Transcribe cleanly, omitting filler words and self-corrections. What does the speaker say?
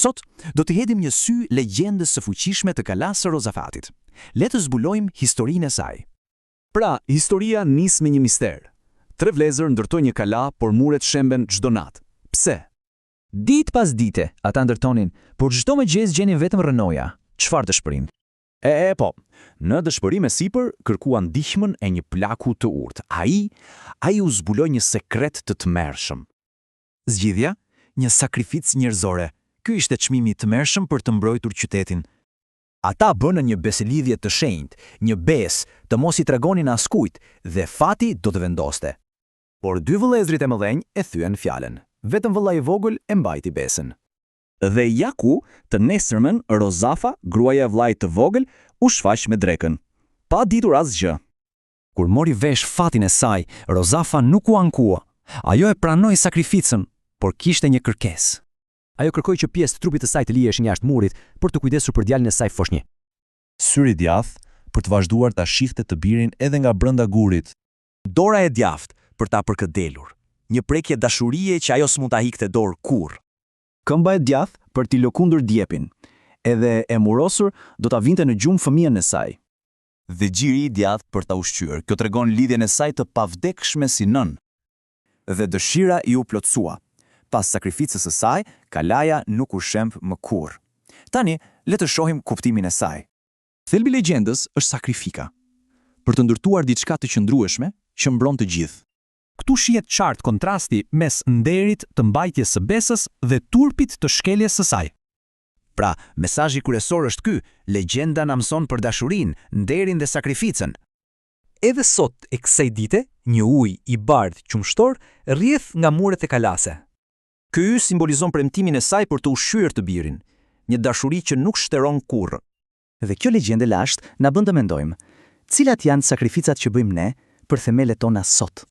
Sot do të hedhim një sy legjendës së fuqishme të kalasë së Rozafatit. Le të zbulojmë historinë e saj. Pra, historia nis me një mister. 3 vlezër ndërtojnë një kala, por muret shemben çdo natë. Pse? Ditë pas dite, ata ndërtonin, por çdo mëngjes gjenin vetëm rënoja. Çfarë dëshpërim? Po, në dëshpërim e sipër kërkuan ndihmën e një plaku të urtë. Ai u zbuloi një sekret të tmerrshëm. Zgjidhja, një sakrificë njerëzore. Ky ishte çmimi i tmerrshëm për të mbrojtur qytetin. Ata bënën një beselidhje të shenjtë, një besë të mos i tregonin askujt, dhe fati do të vendoste. Por 2 vëllezërit e mëdhenj e thyen fjalën. Vetëm vëllai i vogël e mbajti besën. Dhe ja ku, të nesërmen, Rozafa, gruaja e vllait të vogël, u shfaq me drekën, pa ditur asgjë. Kur mori vesh fatin e saj, Rozafa nuk u ankua. Ajo e pranoi sakrificën, por kishte një kërkesë. Ajo kërkoi që pjesë të trupit të saj të liheshin jashtë murit për të kujdesur për djalin e saj foshnjë. Syri djath për të vazhduar ta shihte të birin edhe nga brenda gurit. Dora e djathtë për ta përkëdelur. Një prekje dashurie që ajo s'mund ta hiqte dorë kurrë. Këmba e djathtë për t'i lëkundur djepin. Edhe e murosur do ta vinte në gjumë fëmijën e saj. Dhe gjiri i djathtë për ta ushqyer. Kjo tregon lidhjen e saj të pavdekshme si nën. Dhe dëshira i u plotësua. Pas sakrificës së saj, kalaja nuk u shemb më kurrë. Tani, le të shohim kuptimin e saj. Thelbi i legjendës është sakrifika. Për të ndërtuar diçka të qëndrueshme që mbron të gjithë. Këtu shihet qartë kontrasti mes nderit të mbajtjes së besës dhe turpit të shkeljes së saj. Pra, mesazhi kryesor është ky: legjenda na mëson për dashurinë, nderin dhe sakrificën. Edhe sot e kësaj dite, një ujë i bardhë qumshtor rrjedh nga muret e kalase. Ky yj simbolizon premtimin e saj për të ushqyer të birin, një dashuri që nuk shteron kurrë. Dhe kjo legjendë lashtë na bën të mendojmë, cilat janë sakrificat që bëjmë ne për themelet tona sot.